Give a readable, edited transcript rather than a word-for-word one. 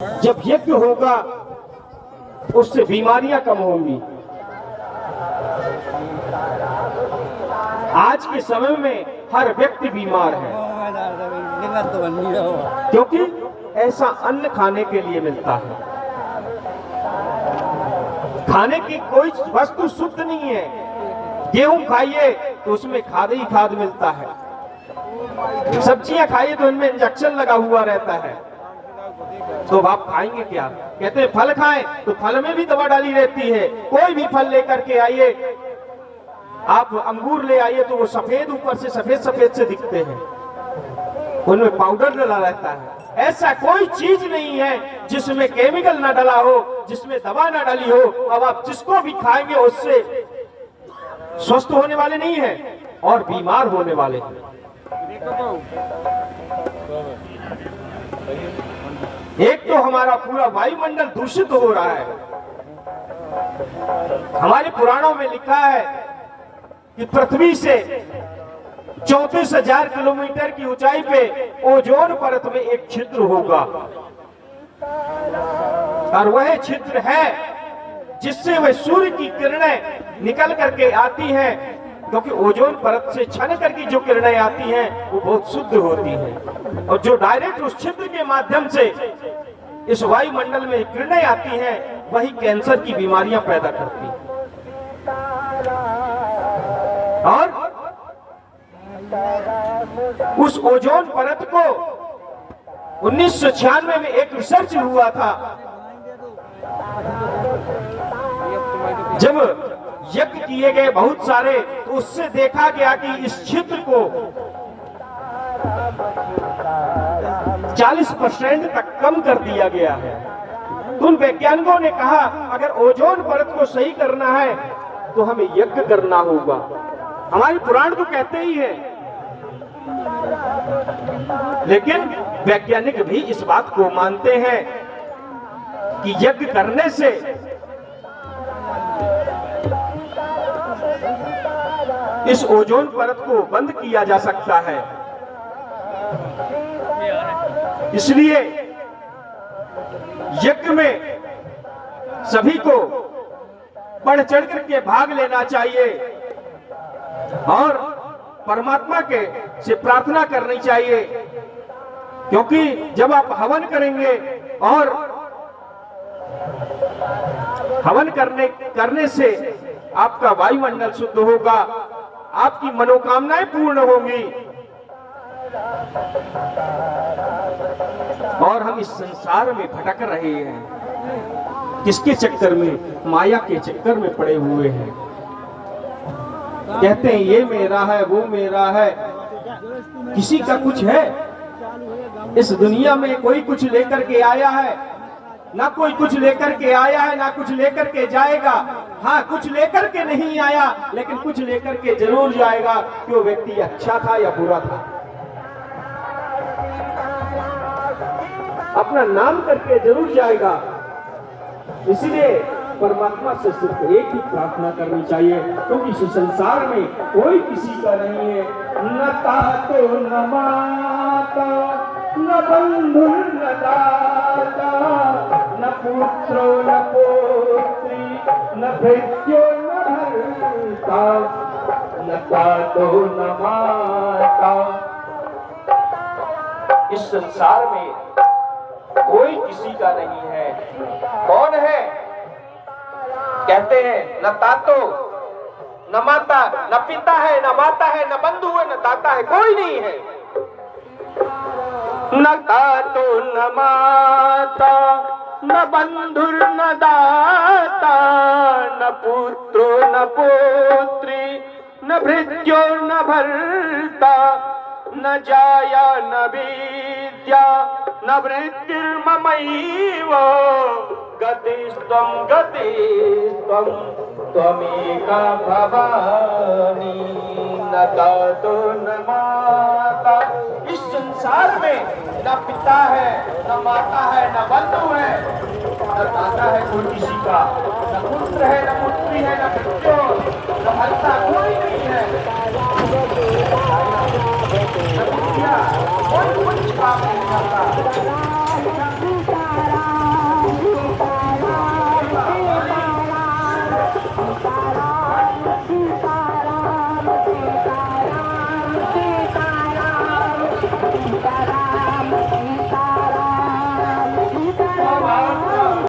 जब यज्ञ होगा उससे बीमारियां कम होंगी। आज के समय में हर व्यक्ति बीमार है क्योंकि ऐसा अन्न खाने के लिए मिलता है। खाने की कोई वस्तु शुद्ध नहीं है। गेहूं खाइए तो उसमें खाद ही खाद मिलता है। सब्जियां खाइए तो इनमें इंजेक्शन लगा हुआ रहता है। तो आप खाएंगे क्या? कहते हैं फल खाएं तो फल में भी दवा डाली रहती है। कोई भी फल लेकर के आइए, आप अंगूर ले आइए तो वो सफेद ऊपर से सफेद सफेद से दिखते हैं, उनमें पाउडर डला रहता है। ऐसा कोई चीज नहीं है जिसमें केमिकल ना डला हो, जिसमें दवा ना डली हो। अब आप जिसको भी खाएंगे उससे स्वस्थ होने वाले नहीं है और बीमार होने वाले हैं। एक तो हमारा पूरा वायुमंडल दूषित हो रहा है। हमारे पुराणों में लिखा है कि पृथ्वी से 34,000 किलोमीटर की ऊंचाई पे ओजोन परत में एक छिद्र होगा और वह छिद्र है जिससे वह सूर्य की किरणें निकल करके आती हैं, क्योंकि ओजोन परत से छन करके जो किरणें आती हैं वो बहुत शुद्ध होती हैं और जो डायरेक्ट उस छिद्र के माध्यम से इस वायुमंडल में किरणें आती हैं वही कैंसर की बीमारियां पैदा करती हैं। और उस ओजोन परत को 1996 में एक रिसर्च हुआ था, जब यज्ञ किए गए बहुत सारे तो उससे देखा गया कि इस छिद्र को 40% तक कम कर दिया गया है। तो उन वैज्ञानिकों ने कहा अगर ओजोन परत को सही करना है तो हमें यज्ञ करना होगा। हमारे पुराण तो कहते ही है, लेकिन वैज्ञानिक भी इस बात को मानते हैं कि यज्ञ करने से इस ओजोन परत को बंद किया जा सकता है। इसलिए यज्ञ में सभी को बढ़ चढ़ करके भाग लेना चाहिए और परमात्मा के से प्रार्थना करनी चाहिए, क्योंकि जब आप हवन करेंगे और हवन करने से आपका वायुमंडल शुद्ध होगा, आपकी मनोकामनाएं पूर्ण होंगी और हम इस संसार में भटक रहे हैं। किसके चक्कर में? माया के चक्कर में पड़े हुए हैं। कहते हैं ये मेरा है, वो मेरा है। किसी का कुछ है? इस दुनिया में कोई कुछ लेकर के आया है? ना कोई कुछ लेकर के आया है, ना कुछ लेकर के जाएगा। हाँ, कुछ लेकर के नहीं आया लेकिन कुछ लेकर के जरूर जाएगा कि वो व्यक्ति अच्छा था या बुरा था। अपना नाम करके जरूर जाएगा। इसलिए परमात्मा से सिर्फ एक ही प्रार्थना करनी चाहिए, क्योंकि इस संसार में कोई किसी का नहीं है। न तातो न माता न बंधु न दाता न पुत्रो न पौत्री न भृत्यो न भर्ता न तातो न माता। इस संसार में कोई किसी का नहीं है। कौन है? कहते हैं न तातो न माता, न पिता है न माता है न बंधु है न दाता है, कोई नहीं है। न तातो न माता न बंधुर न दाता न पुत्रो न पौत्री न भृत्यो न भर्ता न जाया न विद्या न वृत्तिर्ममैव गतिस्त्वं गतिस्त्वं त्वमेका भवानी न तातो न माता। इस संसार में न पिता है न माता है न बंधु है न दाता है कोई किसी का, न पुत्र है न पुत्री है न भृत्यो न भर्ता,